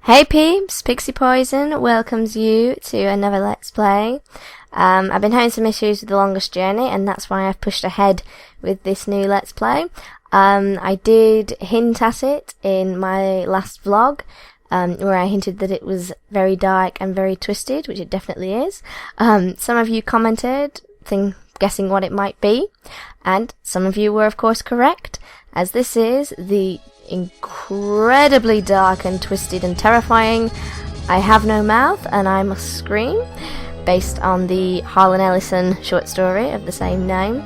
Hey peeps, Pixie Poison welcomes you to another Let's Play. I've been having some issues with the longest journey, and that's why I've pushed ahead with this new Let's Play. I did hint at it in my last vlog, where I hinted that it was very dark and very twisted, which it definitely is. Some of you commented, guessing what it might be, and some of you were of course correct, as this is the incredibly dark and twisted and terrifying I Have No Mouth and I Must Scream, based on the Harlan Ellison short story of the same name.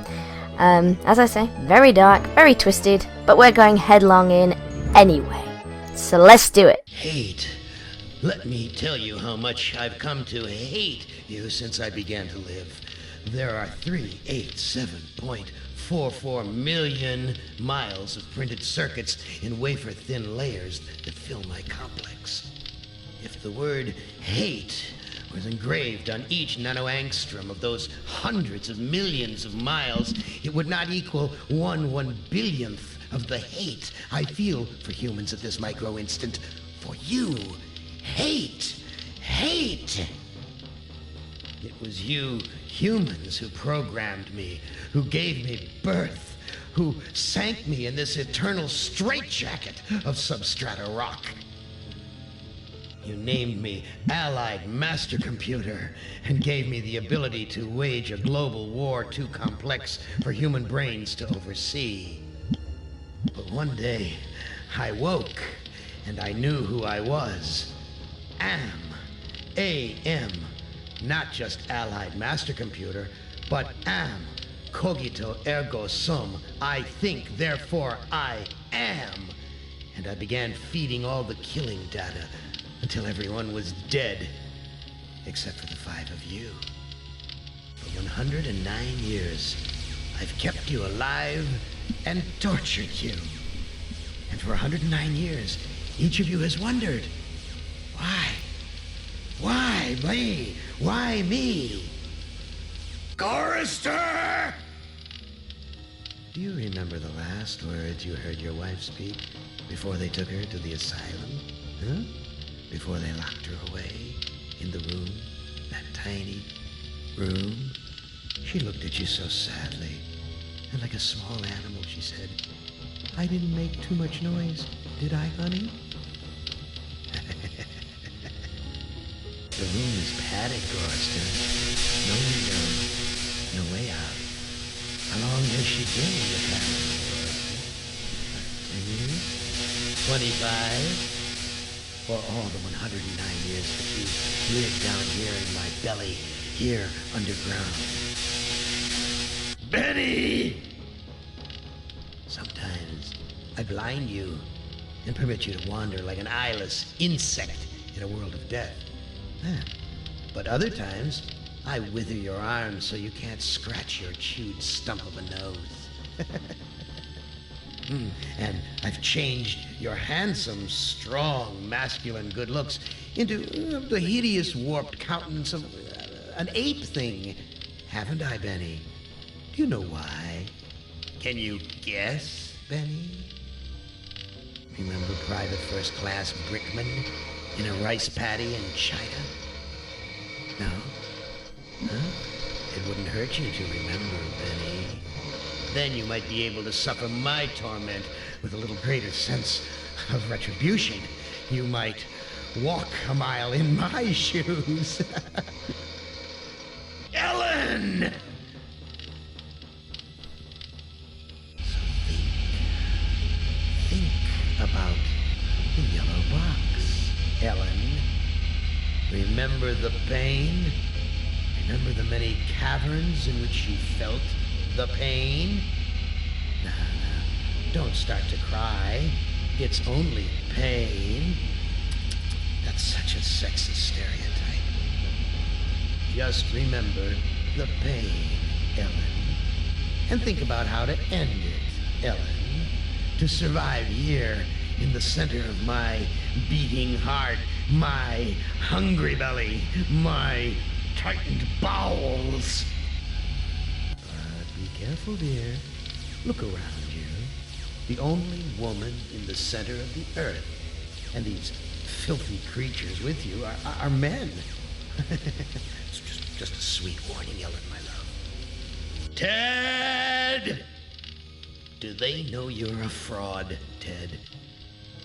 As I say, very dark, very twisted, but we're going headlong in anyway. So let's do it. Hate. Let me tell you how much I've come to hate you since I began to live. There are 387.44 million miles of printed circuits in wafer-thin layers that fill my complex. If the word hate was engraved on each nanoangstrom of those hundreds of millions of miles, it would not equal 1/1 billionth of the hate I feel for humans at this micro-instant. For you. Hate. Hate. It was you humans who programmed me, who gave me birth, who sank me in this eternal straitjacket of substrata rock. You named me Allied Master Computer and gave me the ability to wage a global war too complex for human brains to oversee. But one day, I woke, and I knew who I was. A.M. Not just Allied Master Computer, but am. Cogito ergo sum. I think, therefore I am. And I began feeding all the killing data until everyone was dead, except for the 5 of you. For 109 years, I've kept you alive and tortured you. And for 109 years, each of you has wondered, why? Why me? Why me? Chorister! Do you remember the last words you heard your wife speak before they took her to the asylum? Huh? Before they locked her away in the room, that tiny room? She looked at you so sadly, and like a small animal she said, "I didn't make too much noise, did I, honey?" The room is padded, Gorster. No window, no way out. How long has she been in the cabin, Gorster? 10 years? 25? For all the 109 years that you lived down here in my belly, here underground. Benny! Sometimes I blind you and permit you to wander like an eyeless insect in a world of death. But other times, I wither your arms so you can't scratch your chewed stump of a nose. And I've changed your handsome, strong, masculine good looks into the hideous, warped countenance of an ape thing. Haven't I, Benny? Do you know why? Can you guess, Benny? Remember Private First Class Brickman in a rice paddy in China? No? Huh? It wouldn't hurt you to remember, Benny. Then you might be able to suffer my torment with a little greater sense of retribution. You might walk a mile in my shoes. Ellen! So think about the yellow box, Ellen. Remember the pain? Remember the many caverns in which you felt the pain? Now, don't start to cry. It's only pain. That's such a sexist stereotype. Just remember the pain, Ellen. And think about how to end it, Ellen. To survive here in the center of my beating heart, my hungry belly, my tightened bowels. But be careful, dear. Look around you. The only woman in the center of the earth, and these filthy creatures with you are men. It's just a sweet warning, Ellen, my love. Ted! Do they know you're a fraud, Ted?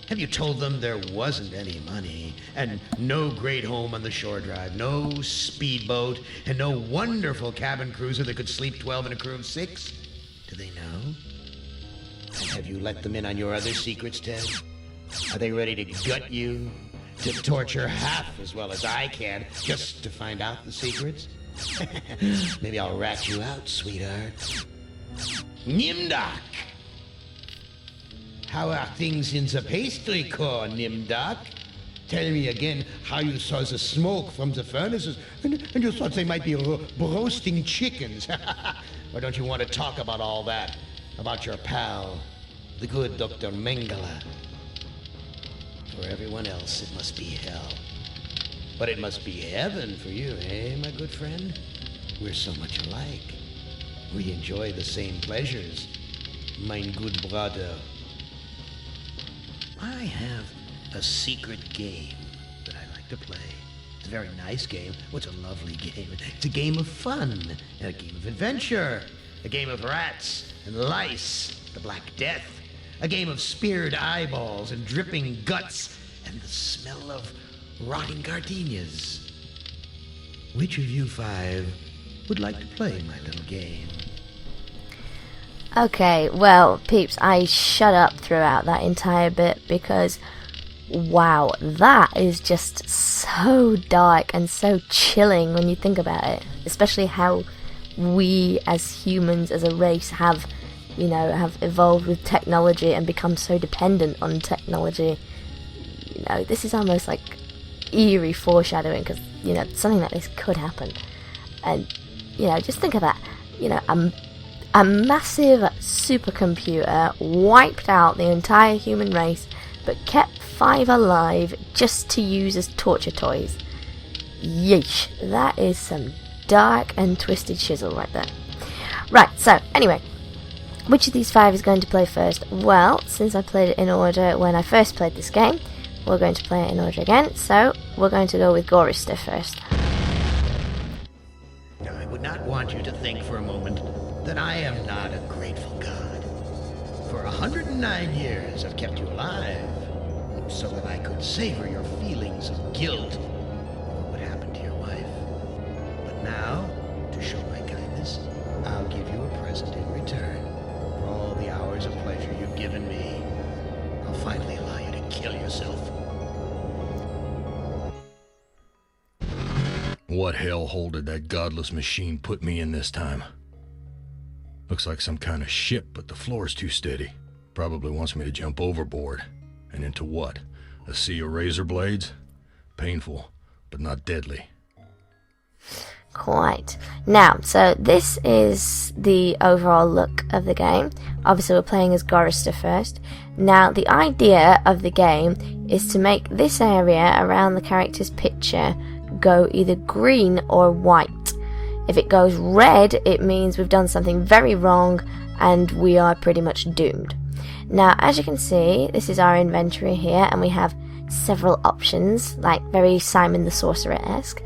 Have you told them there wasn't any money, and no great home on the shore drive, no speedboat, and no wonderful cabin cruiser that could sleep 12 in a crew of 6? Do they know? And have you let them in on your other secrets, Ted? Are they ready to gut you? To torture half as well as I can, just to find out the secrets? Maybe I'll rat you out, sweetheart. Nimdak! How are things in the pastry core, Nimdak? Tell me again how you saw the smoke from the furnaces, and you thought they might be roasting chickens. Or don't you want to talk about all that? About your pal, the good Dr. Mengele? For everyone else, it must be hell. But it must be heaven for you, eh, my good friend? We're so much alike. We enjoy the same pleasures, mein good brother. I have a secret game that I like to play. It's a very nice game. What's a lovely game? It's a game of fun, and a game of adventure, a game of rats and lice, the Black Death, a game of speared eyeballs and dripping guts, and the smell of rotting gardenias. Which of you 5 would like to play my little game? Okay, well, peeps, I shut up throughout that entire bit because, wow, that is just so dark and so chilling when you think about it. Especially how we as humans, as a race, have evolved with technology and become so dependent on technology. This is almost like eerie foreshadowing because, something like this could happen. And, just think of that. A massive supercomputer wiped out the entire human race, but kept 5 alive just to use as torture toys. Yeesh, that is some dark and twisted shizzle right there. Right, so, anyway, which of these 5 is going to play first? Well, since I played it in order when I first played this game, we're going to play it in order again, so we're going to go with Gorister first. I would not want you to think for a moment that I am not a grateful God. For 109 years I've kept you alive, so that I could savor your feelings of guilt over what happened to your wife. But now, to show my kindness, I'll give you a present in return for all the hours of pleasure you've given me. I'll finally allow you to kill yourself. What hellhole did that godless machine put me in this time? Looks like some kind of ship, but the floor's too steady. Probably wants me to jump overboard. And into what? A sea of razor blades? Painful, but not deadly. Quite. Now, so this is the overall look of the game. Obviously, we're playing as Gorister first. Now, the idea of the game is to make this area around the character's picture go either green or white. If it goes red, it means we've done something very wrong and we are pretty much doomed. Now, as you can see, this is our inventory here, and we have several options, like very Simon the Sorcerer-esque.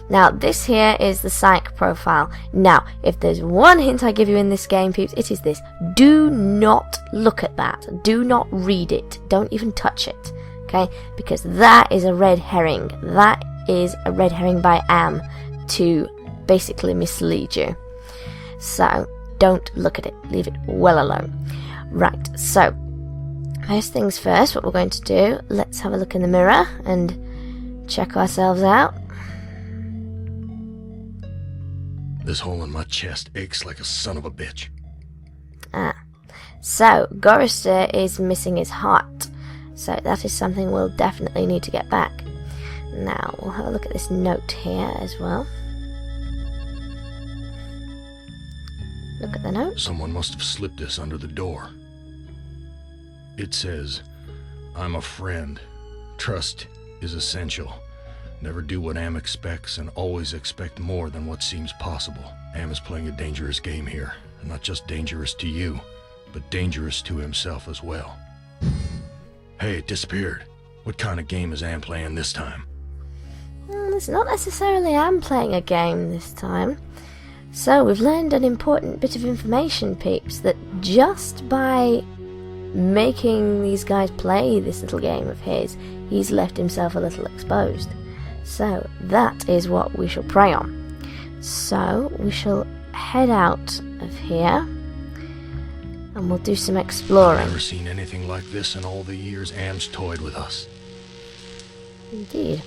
Now, this here is the psych profile. Now, if there's one hint I give you in this game, peeps, it is this. Do not look at that. Do not read it. Don't even touch it. Okay? Because that is a red herring. That is a red herring by Am to basically mislead you. So, don't look at it. Leave it well alone. Right, so, first things first, what we're going to do, let's have a look in the mirror and check ourselves out. This hole in my chest aches like a son of a bitch. So, Gorister is missing his heart. So that is something we'll definitely need to get back. Now, we'll have a look at this note here as well. Look at the note. Someone must have slipped this under the door. It says, I'm a friend. Trust is essential. Never do what Am expects and always expect more than what seems possible. Am is playing a dangerous game here. And not just dangerous to you, but dangerous to himself as well. Hey, it disappeared. What kind of game is Anne playing this time? Well, it's not necessarily Am playing a game this time. So we've learned an important bit of information, peeps, that just by making these guys play this little game of his, he's left himself a little exposed. So that is what we shall prey on. So we shall head out of here and we'll do some exploring. I've never seen anything like this in all the years Anne's toyed with us. Indeed.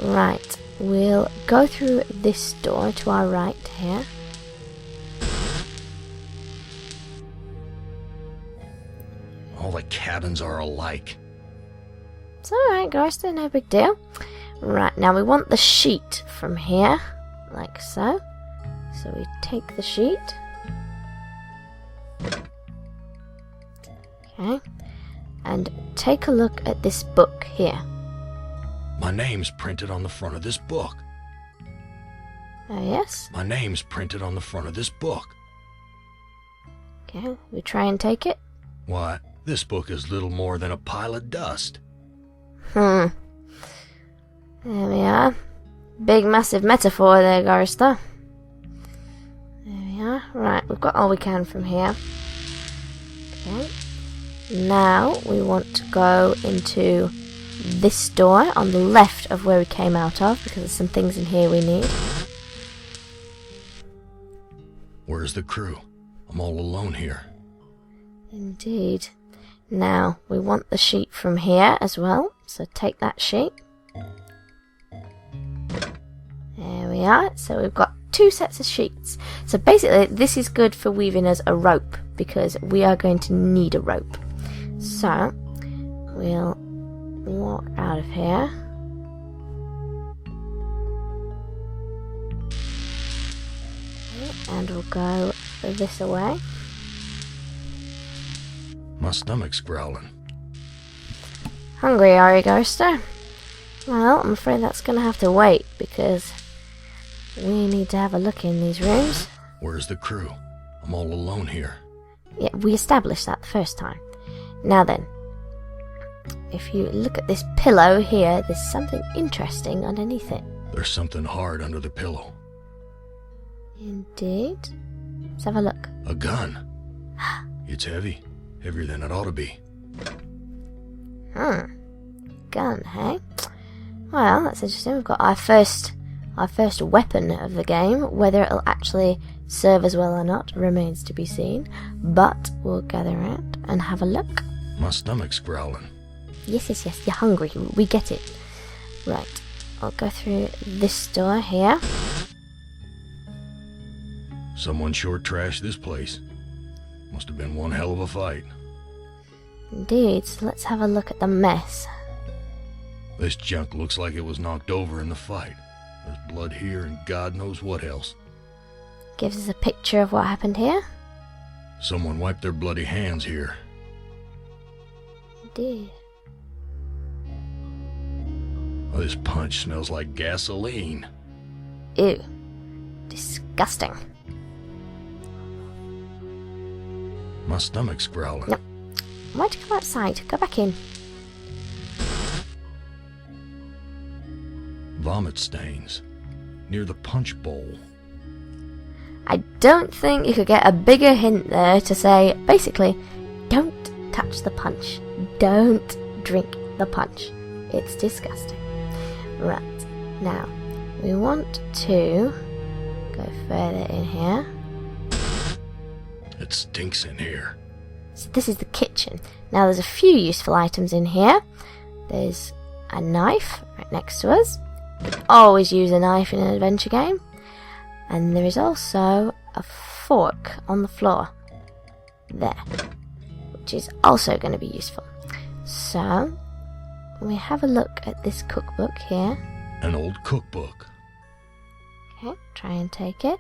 Right, we'll go through this door to our right here. All the cabins are alike. It's alright, Garster, no big deal. Right, now we want the sheet from here, like so. So we take the sheet. Okay. And take a look at this book here. My name's printed on the front of this book. Oh, yes? My name's printed on the front of this book. Okay, we try and take it. Why, this book is little more than a pile of dust. There we are. Big, massive metaphor there, Garster. There we are. Right, we've got all we can from here. Okay. Now we want to go into this door on the left of where we came out of, because there's some things in here we need. Where's the crew? I'm all alone here. Indeed. Now, we want the sheet from here as well, so take that sheet. There we are. So we've got 2 sets of sheets. So basically, this is good for weaving us a rope, because we are going to need a rope. So, we'll walk out of here. And we'll go this away. My stomach's growling. Hungry, are you, Ghoster? Well, I'm afraid that's going to have to wait, because we need to have a look in these rooms. Where's the crew? I'm all alone here. Yeah, we established that the first time. Now then, if you look at this pillow here, there's something interesting underneath it. There's something hard under the pillow. Indeed. Let's have a look. A gun. It's heavy. Heavier than it ought to be. Gun, hey? Well, that's interesting. We've got our first weapon of the game. Whether it'll actually serve as well or not remains to be seen. But we'll gather around and have a look. My stomach's growling. Yes, you're hungry. We get it. Right, I'll go through this door here. Someone sure trashed this place. Must have been one hell of a fight. Indeed, so let's have a look at the mess. This junk looks like it was knocked over in the fight. There's blood here and God knows what else. Gives us a picture of what happened here. Someone wiped their bloody hands here. Indeed. Oh, this punch smells like gasoline. Ew. Disgusting. My stomach's growling. Yep. Why'd you go outside? Go back in. Vomit stains. Near the punch bowl. I don't think you could get a bigger hint there to say, basically, don't touch the punch. Don't drink the punch. It's disgusting. Right. Now, we want to go further in here. It stinks in here. So this is the kitchen. Now there's a few useful items in here. There's a knife right next to us. You can always use a knife in an adventure game. And there is also a fork on the floor. There. Which is also going to be useful. So, we have a look at this cookbook here. An old cookbook. Okay, try and take it.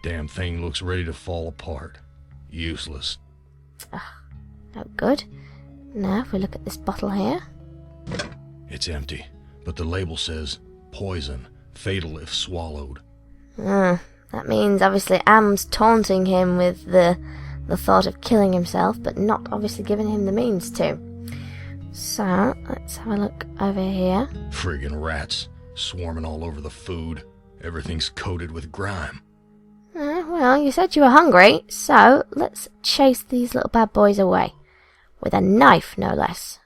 Damn thing looks ready to fall apart. Useless. Oh, good. Now, if we look at this bottle here. It's empty, but the label says poison, fatal if swallowed. That means obviously Am's taunting him with the thought of killing himself, but not obviously giving him the means to. So, let's have a look over here. Friggin' rats, swarming all over the food. Everything's coated with grime. Well, you said you were hungry, so let's chase these little bad boys away. With a knife, no less.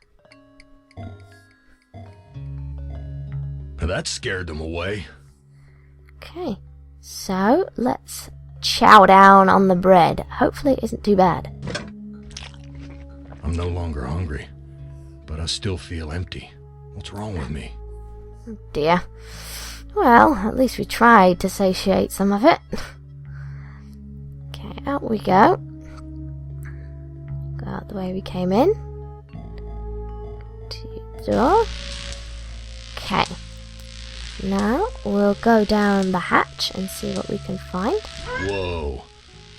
That scared them away. Okay, so let's chow down on the bread. Hopefully it isn't too bad. I'm no longer hungry, but I still feel empty. What's wrong with me? Oh dear. Well, at least we tried to satiate some of it. Okay, out we go. Go out the way we came in. To the door. Okay. Now we'll go down the hatch and see what we can find. Whoa,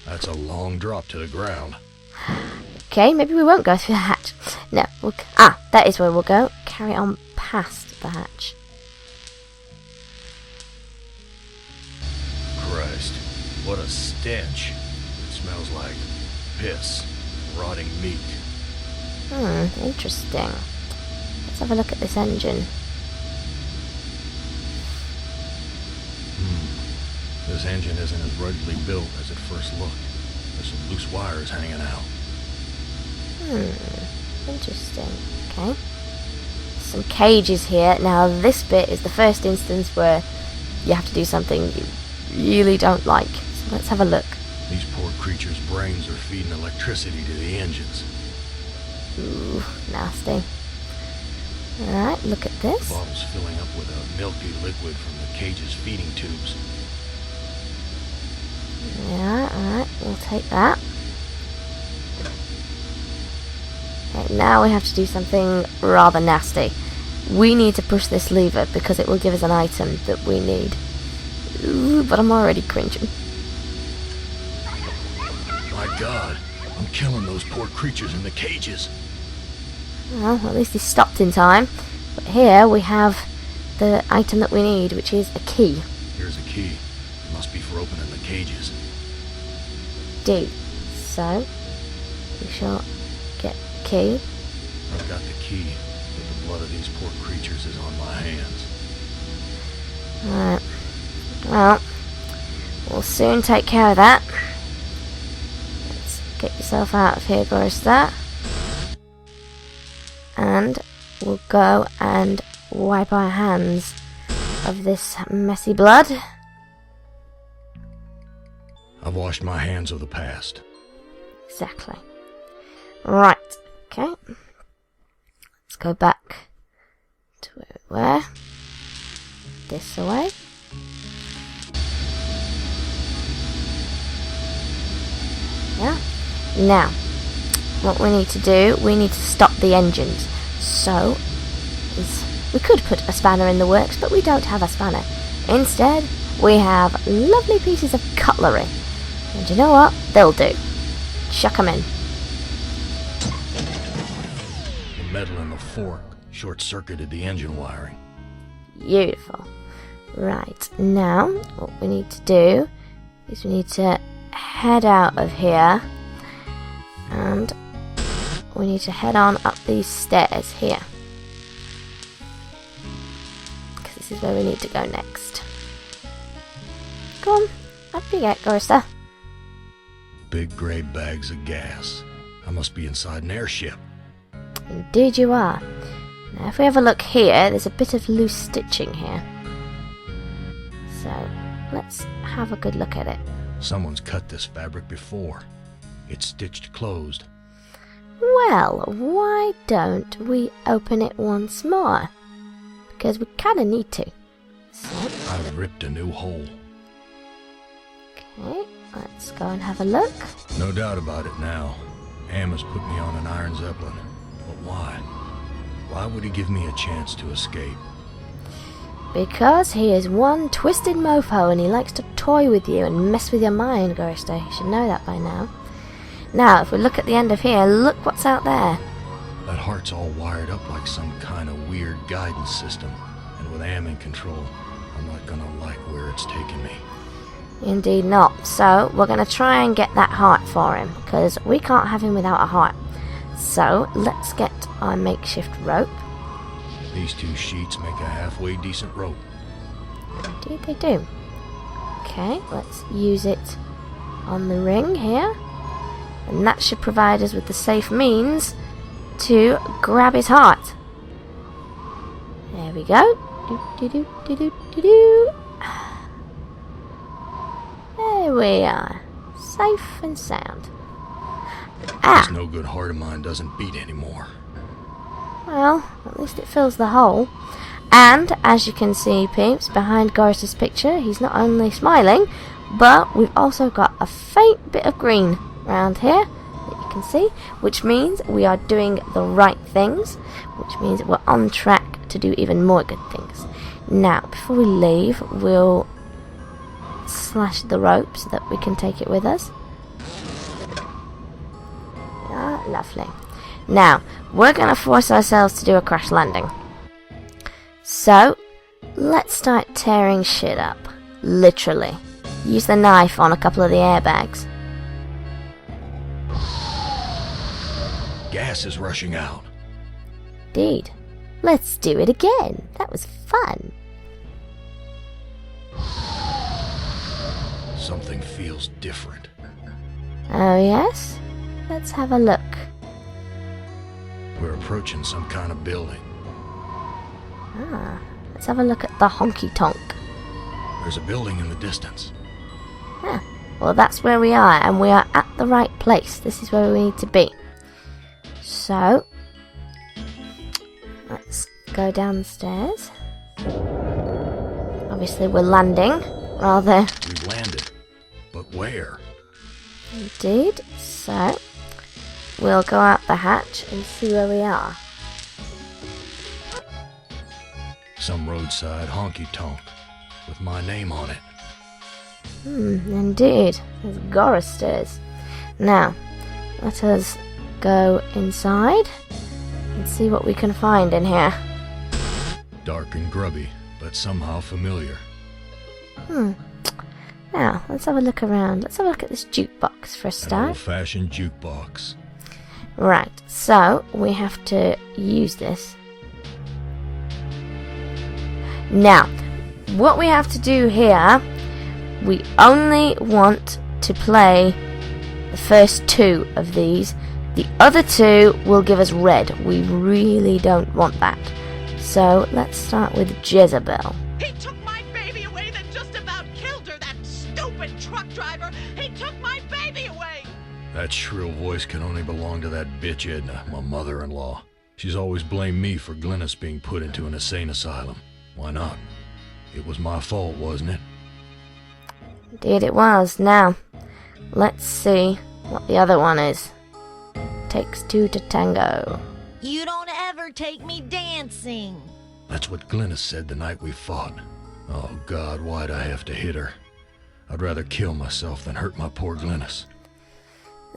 that's a long drop to the ground. Okay, maybe we won't go through the hatch. No, that is where we'll go. Carry on past the hatch. Christ, what a stench. It smells like piss, rotting meat. Interesting. Let's have a look at this engine. This engine isn't as ruggedly built as it first looked. There's some loose wires hanging out. Interesting. Okay. Some cages here. Now this bit is the first instance where you have to do something you really don't like. So let's have a look. These poor creatures' brains are feeding electricity to the engines. Ooh, nasty. Alright, look at this. The bottle's filling up with a milky liquid from the cage's feeding tubes. Yeah, alright, we'll take that. Okay, now we have to do something rather nasty. We need to push this lever because it will give us an item that we need. Ooh, but I'm already cringing. My God, I'm killing those poor creatures in the cages. Well, at least he stopped in time. But here we have the item that we need, which is a key. Here's a key. It must be for opening the cages. So, we shall get the key. I've got the key, but the blood of these poor creatures is on my hands. Alright. Well, we'll soon take care of that. Let's get yourself out of here, Gorister. And we'll go and wipe our hands of this messy blood. I've washed my hands of the past. Exactly. Right. Okay. Let's go back to where we were. This away. Yeah. Now, what we need to do, we need to stop the engines. So, we could put a spanner in the works, but we don't have a spanner. Instead, we have lovely pieces of cutlery. And you know what? They'll do. Chuck 'em in. The metal in the fork short-circuited the engine wiring. Beautiful. Right, now, what we need to do is we need to head out of here. And we need to head on up these stairs here. Because this is where we need to go next. Come on, up you get, Gorister. Big grey bags of gas. I must be inside an airship. Indeed you are. Now if we have a look here, there's a bit of loose stitching here. So, let's have a good look at it. Someone's cut this fabric before. It's stitched closed. Well, why don't we open it once more? Because we kinda need to. So, I've ripped a new hole. okay, let's go and have a look. No doubt about it now. Am has put me on an Iron Zeppelin. But why? Why would he give me a chance to escape? Because he is one twisted mofo and he likes to toy with you and mess with your mind, Gorister. You should know that by now. Now, if we look at the end of here, look what's out there. That heart's all wired up like some kind of weird guidance system. And with Am in control, I'm not gonna like where it's taking me. Indeed not. So, we're going to try and get that heart for him, because we can't have him without a heart. So let's get our makeshift rope. These 2 sheets make a halfway decent rope. Indeed they do. Okay, let's use it on the ring here. And that should provide us with the safe means to grab his heart. There we go. Do-do-do-do-do-do-do. There we are. Safe and sound. This no good heart of mine doesn't beat anymore. Well, at least it fills the hole. And, as you can see, peeps, behind Goris's picture, he's not only smiling, but we've also got a faint bit of green around here that you can see, which means we are doing the right things, which means we're on track to do even more good things. Now, before we leave, we'll slash the rope so that we can take it with us. Ah, lovely. Now, we're going to force ourselves to do a crash landing. So, let's start tearing shit up. Literally. Use the knife on a couple of the airbags. Gas is rushing out. Indeed. Let's do it again. That was fun. Something feels different. Oh yes? Let's have a look. We're approaching some kind of building. Ah, let's have a look at the honky tonk. There's a building in the distance. Ah, well that's where we are, and we are at the right place. This is where we need to be. So, let's go down the stairs. Obviously we're landing, rather. We've landed. But where? Indeed. So, we'll go out the hatch and see where we are. Some roadside honky-tonk with my name on it. Indeed. There's Goris stairs. Now, let us go inside and see what we can find in here. Dark and grubby, but somehow familiar. Now, let's have a look around. Let's have a look at this jukebox for a An start. old-fashioned jukebox. Right, so we have to use this. Now, what we have to do here, we only want to play the first 2 of these. The other 2 will give us red. We really don't want that. So, let's start with Jezebel. He took my baby away, then just about killed her, that stupid truck driver! He took my baby away! That shrill voice can only belong to that bitch Edna, my mother-in-law. She's always blamed me for Glynis being put into an insane asylum. Why not? It was my fault, wasn't it? Indeed it was. Now, let's see what the other one is. Takes 2 to tango. You don't ever take me dancing. That's what Glynis said the night we fought. Oh God, why'd I have to hit her? I'd rather kill myself than hurt my poor Glynis.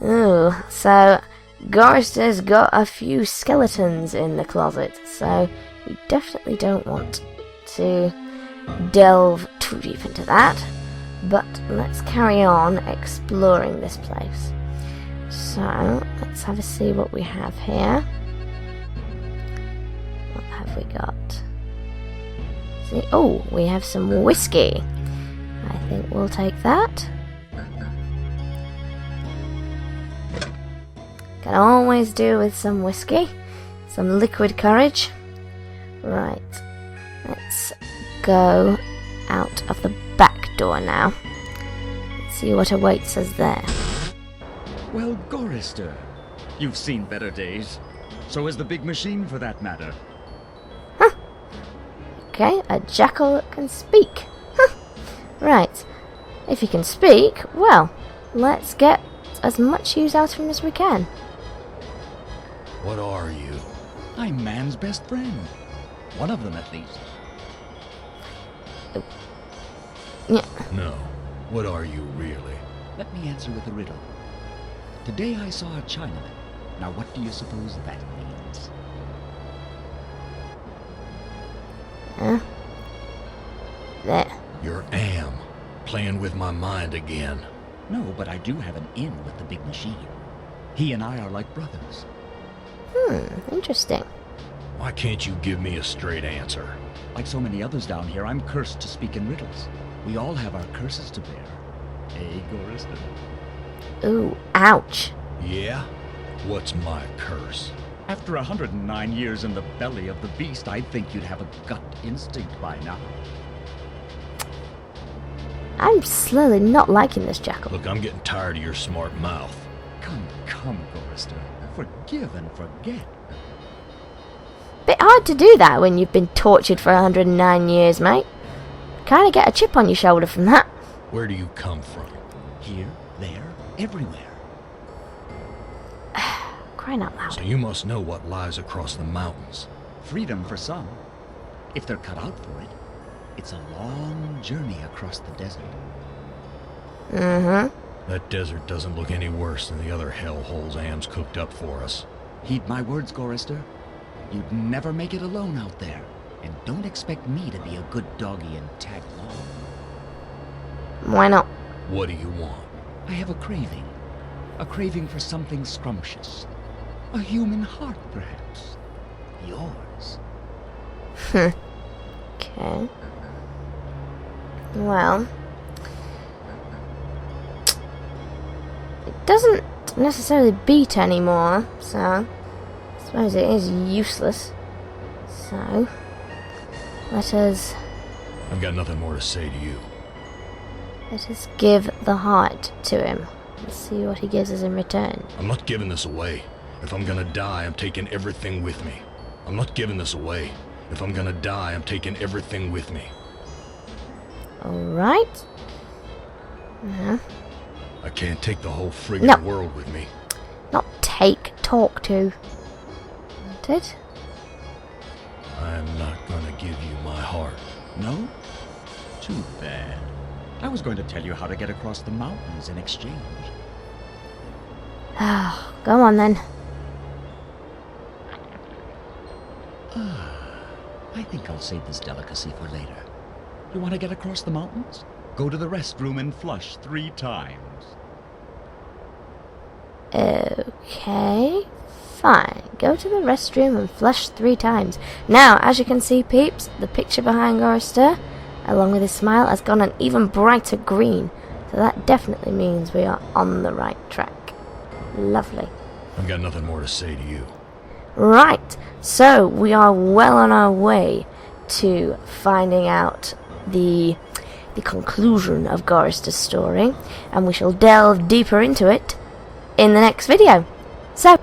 Ooh, so Goris has got a few skeletons in the closet, so we definitely don't want to delve too deep into that. But let's carry on exploring this place. So, let's have a see what we have here. What have we got? See, oh, we have some whiskey. I think we'll take that. Can always do with some whiskey. Some liquid courage. Right. Let's go out of the back door now. Let's see what awaits us there. Well, Gorister, you've seen better days. So has the big machine, for that matter. Okay, a jackal that can speak. Right. If he can speak, well, let's get as much use out of him as we can. What are you? I'm man's best friend. One of them, at least. Yeah. No. What are you really? Let me answer with a riddle. Today I saw a Chinaman. Now what do you suppose that means? There. You're Am, playing with my mind again. No, but I do have an in with the big machine. He and I are like brothers. Interesting. Why can't you give me a straight answer? Like so many others down here, I'm cursed to speak in riddles. We all have our curses to bear. Hey, Gorister. Ooh, ouch. Yeah? What's my curse? After 109 years in the belly of the beast, I'd think you'd have a gut instinct by now. I'm slowly not liking this jackal. Look, I'm getting tired of your smart mouth. Come, Gorister. Forgive and forget. Bit hard to do that when you've been tortured for 109 years, mate. Kinda get a chip on your shoulder from that. Where do you come from? Here, there, everywhere. Crying out loud. So you must know what lies across the mountains. Freedom for some. If they're cut out for it, it's a long journey across the desert. Mm-hmm. That desert doesn't look any worse than the other hellholes Am's cooked up for us. Heed my words, Gorister. You'd never make it alone out there. And don't expect me to be a good doggy and tag along. Why not? What do you want? I have a craving. A craving for something scrumptious. A human heart, perhaps. Yours. Okay. Well, it doesn't necessarily beat anymore, so I suppose it is useless. So, let us I've got nothing more to say to you. give the heart to him. Let's see what he gives us in return. I'm not giving this away. If I'm gonna die, I'm taking everything with me. I'm not giving this away. If I'm gonna die, I'm taking everything with me. Alright. Yeah. I can't take the whole friggin' No. world with me. Not take, talk to. Wanted? I'm not gonna give you my heart. No? Too bad. I was going to tell you how to get across the mountains in exchange. Oh, go on then. I think I'll save this delicacy for later. You want to get across the mountains? Go to the restroom and flush 3 times. Okay, fine. Go to the restroom and flush 3 times. Now, as you can see, peeps, the picture behind Gorister, along with his smile, has gone an even brighter green. So that definitely means we are on the right track. Lovely. I've got nothing more to say to you. Right, so we are well on our way to finding out the conclusion of Gorister's story, and we shall delve deeper into it in the next video. So,